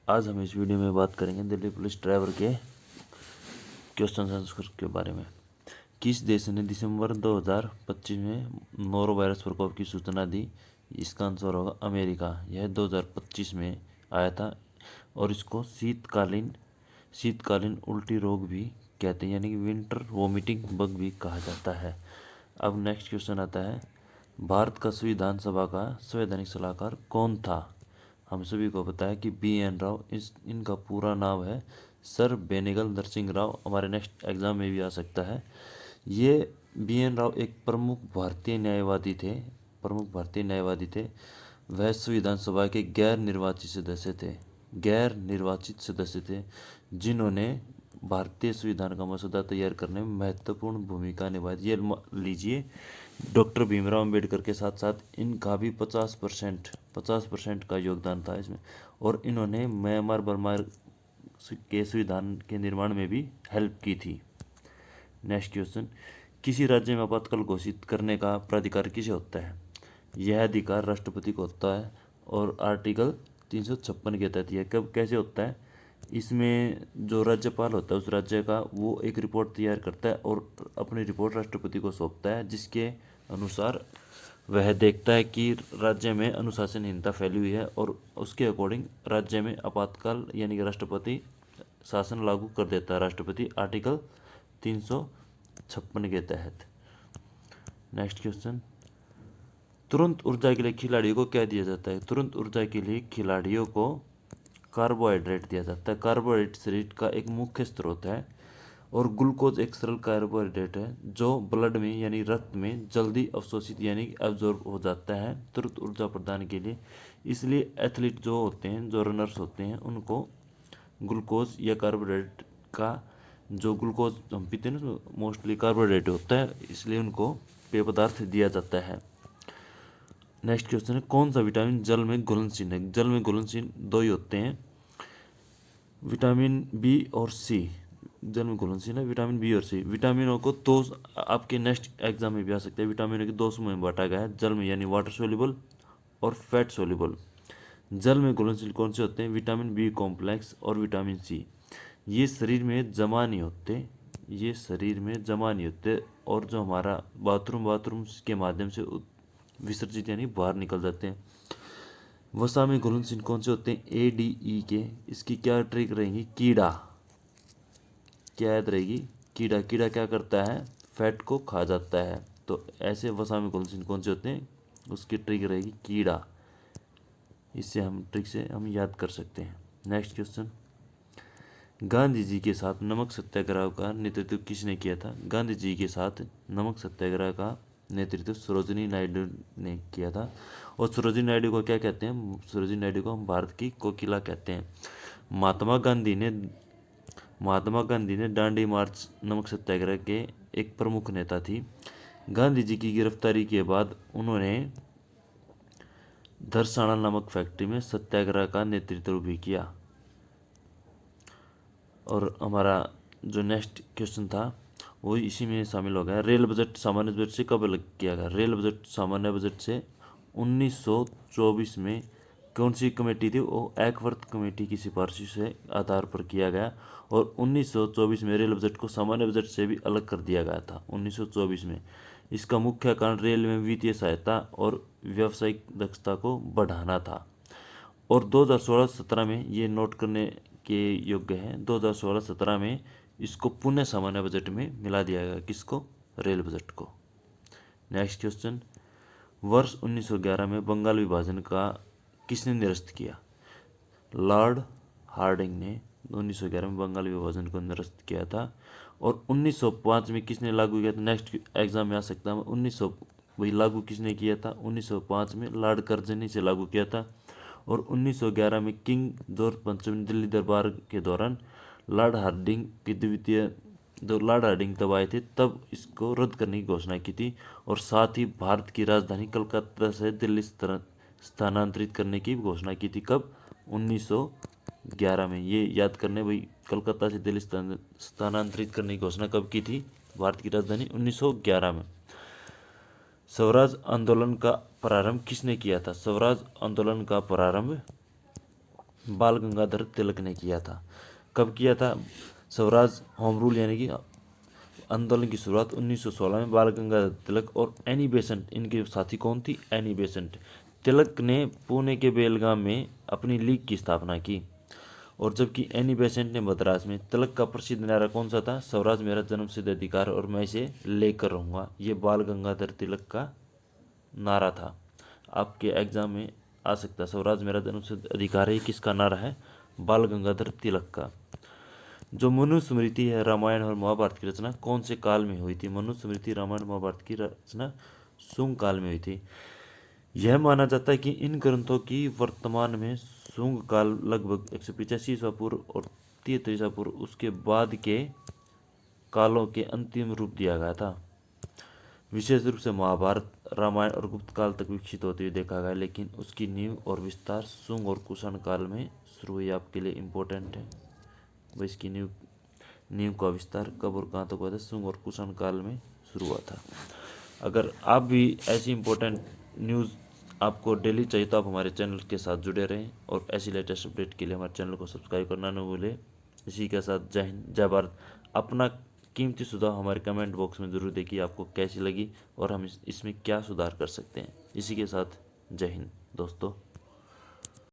आज हम इस वीडियो में बात करेंगे दिल्ली पुलिस ड्राइवर के क्वेश्चन आंसर के बारे में। किस देश ने दिसंबर 2025 में नोरो वायरस प्रकोप की सूचना दी? इसका आंसर होगा अमेरिका। यह 2025 में आया था और इसको शीतकालीन उल्टी रोग भी कहते हैं, यानी कि विंटर वोमिटिंग बग भी कहा जाता है। अब नेक्स्ट क्वेश्चन आता है, भारत का संविधान सभा का संवैधानिक सलाहकार कौन था? हम सभी को पता है कि BN राव, इनका पूरा नाम है सर बेनेगल नरसिंह राव। हमारे नेक्स्ट एग्जाम में भी आ सकता है। ये BN राव एक प्रमुख भारतीय न्यायवादी थे। वह संविधान सभा के गैर निर्वाचित सदस्य थे जिन्होंने भारतीय संविधान का मसौदा तैयार करने में महत्वपूर्ण भूमिका निभाई। ये लीजिए, डॉक्टर भीमराव अंबेडकर के साथ साथ इनका भी 50% का योगदान था इसमें, और इन्होंने म्यांमार बर्मा के संविधान के निर्माण में भी हेल्प की थी। नेक्स्ट क्वेश्चन, किसी राज्य में आपातकाल घोषित करने का प्राधिकार किसे होता है? यह अधिकार राष्ट्रपति को होता है और आर्टिकल 356 के तहत यह कब कैसे होता है? इसमें जो राज्यपाल होता है उस राज्य का, वो एक रिपोर्ट तैयार करता है और अपनी रिपोर्ट राष्ट्रपति को सौंपता है, जिसके अनुसार वह देखता है कि राज्य में अनुशासनहीनता फैली हुई है और उसके अकॉर्डिंग राज्य में आपातकाल यानी कि राष्ट्रपति शासन लागू कर देता है। राष्ट्रपति आर्टिकल 356 के तहत। नेक्स्ट क्वेश्चन, तुरंत ऊर्जा के लिए खिलाड़ियों को क्या दिया जाता है? तुरंत ऊर्जा के लिए खिलाड़ियों को कार्बोहाइड्रेट दिया जाता है। कार्बोहाइड्रेट शरीर का एक मुख्य स्रोत है और ग्लूकोज एक सरल कार्बोहाइड्रेट है जो ब्लड में यानी रक्त में जल्दी अवशोषित यानी एब्जॉर्ब हो जाता है तुरंत ऊर्जा प्रदान के लिए। इसलिए एथलीट जो होते हैं, जो रनर्स होते हैं, उनको ग्लूकोज या कार्बोहाइड्रेट का, जो ग्लूकोज हम पीते हैं ना, मोस्टली कार्बोहाइड्रेट होता है, इसलिए उनको पेय पदार्थ दिया जाता है। नेक्स्ट क्वेश्चन है, कौन सा विटामिन जल में घुलनशील है? जल में घुलनशील दो ही होते हैं, विटामिन बी और सी। जल में घुलनशील है विटामिन बी और सी। विटामिनों को दो, आपके नेक्स्ट एग्जाम में भी आ सकते हैं, विटामिनों के दो समूह में बांटा गया है, जल में यानी वाटर सोल्यूबल और फैट सोल्यूबल। जल में घुलनशील कौन से होते हैं? विटामिन बी कॉम्प्लेक्स और विटामिन सी। ये शरीर में जमा नहीं होते और जो हमारा बाथरूम के माध्यम से विसर्जित यानी बाहर निकल जाते हैं। वसा में घुलनशील कौन से होते हैं? ADE के। इसकी क्या ट्रिक रहेगी? कीड़ा। क्या याद रहेगी? कीड़ा। कीड़ा क्या करता है? फैट को खा जाता है। तो ऐसे वसा में घुलनशील कौन से होते हैं? उसकी ट्रिक रहेगी कीड़ा। इससे हम ट्रिक से हम याद कर सकते हैं। नेक्स्ट क्वेश्चन, गांधी जी के साथ नमक सत्याग्रह का नेतृत्व किसने किया था? गांधी जी के साथ नमक सत्याग्रह का नेतृत्व सरोजिनी नायडू ने किया था। और सरोजिनी नायडू को क्या कहते हैं? सरोजिनी नायडू को हम भारत की कोकिला कहते हैं। महात्मा गांधी ने दांडी मार्च नमक सत्याग्रह के एक प्रमुख नेता थी। गांधी जी की गिरफ्तारी के बाद उन्होंने धरसाना नमक फैक्ट्री में सत्याग्रह का नेतृत्व भी किया। और हमारा जो नेक्स्ट क्वेश्चन था वो इसी में शामिल हो गया। रेल बजट सामान्य बजट से कब अलग किया गया? रेल बजट सामान्य बजट से 1924 में कौन सी कमेटी थी? वो एकवर्थ कमेटी की सिफारिश से आधार पर किया गया और 1924 में रेल बजट को सामान्य बजट से भी अलग कर दिया गया था 1924 में। इसका मुख्य कारण रेल में वित्तीय सहायता और व्यावसायिक दक्षता को बढ़ाना था। और 2016-17 में ये नोट करने के योग्य है, 2016-17 में इसको पुनः सामान्य बजट में मिला दिया गया। किसको? रेल बजट को। नेक्स्ट क्वेश्चन, वर्ष 1911 में बंगाल विभाजन का किसने निरस्त किया? लॉर्ड हार्डिंग ने 1911 में बंगाल विभाजन को निरस्त किया था। और 1905 में किसने लागू किया था? नेक्स्ट एग्जाम में आ सकता है। 1900 वही लागू किसने किया था? 1905 में लॉर्ड कर्जनी से लागू किया था। और 1911 में किंग जॉर्ज पंचम दिल्ली दरबार के दौरान लॉर्ड हार्डिंग तब आए थे, तब इसको रद्द करने की घोषणा की थी। और साथ ही भारत की राजधानी कलकत्ता से दिल्ली स्थानांतरित करने की घोषणा की थी। कब? 1911 में। ये याद करने भाई, कलकत्ता से दिल्ली स्थानांतरित करने की घोषणा कब की थी? भारत की राजधानी 1911 में। स्वराज आंदोलन का प्रारंभ किसने किया था? स्वराज आंदोलन का प्रारंभ बाल गंगाधर तिलक ने किया था। कब किया था? स्वराज होम रूल यानी कि आंदोलन की शुरुआत 1916 में बाल गंगाधर तिलक और एनी बेसेंट, इनके साथी कौन थी? Annie Besant. तिलक ने पुणे के बेलगाम में अपनी लीग की स्थापना की, और जबकि एनी बेसेंट ने मद्रास में। तिलक का प्रसिद्ध नारा कौन सा था? स्वराज मेरा जन्मसिद्ध अधिकार और मैं इसे लेकर रहूंगा। ये बाल गंगाधर तिलक का नारा था। आपके एग्जाम में आ सकता है, स्वराज मेरा जन्मसिद्ध अधिकार है, किसका नारा है? बाल गंगाधर तिलक का। जो मनुस्मृति है, रामायण और महाभारत की रचना कौन से काल में हुई थी? मनुस्मृति, रामायण, महाभारत की रचना शुंग काल में हुई थी। यह माना जाता है कि इन ग्रंथों की वर्तमान में शुंग काल लगभग 185 ईसा पूर्व और 73 ईसा पूर्व, उसके बाद के कालों के अंतिम रूप दिया गया था। विशेष रूप से महाभारत, रामायण और गुप्त काल तक विकसित होते हुए देखा गया, लेकिन उसकी नींव और विस्तार शुंग और कुषाण काल में शुरू हुई। आपके लिए इम्पोर्टेंट है वह, इसकी नींव का विस्तार कब और कहाँ तक हुआ था? शुंग और कुषाण काल में शुरू हुआ था। अगर आप भी ऐसी इम्पोर्टेंट न्यूज़ आपको डेली चाहिए तो आप हमारे चैनल के साथ जुड़े रहें, और ऐसी लेटेस्ट अपडेट के लिए हमारे चैनल को सब्सक्राइब करना न भूलें। इसी के साथ जय हिंद, जय भारत। अपना कीमती सुझाव हमारे कमेंट बॉक्स में ज़रूर देखिए, आपको कैसी लगी और हम इसमें क्या सुधार कर सकते हैं। इसी के साथ जय हिंद दोस्तों।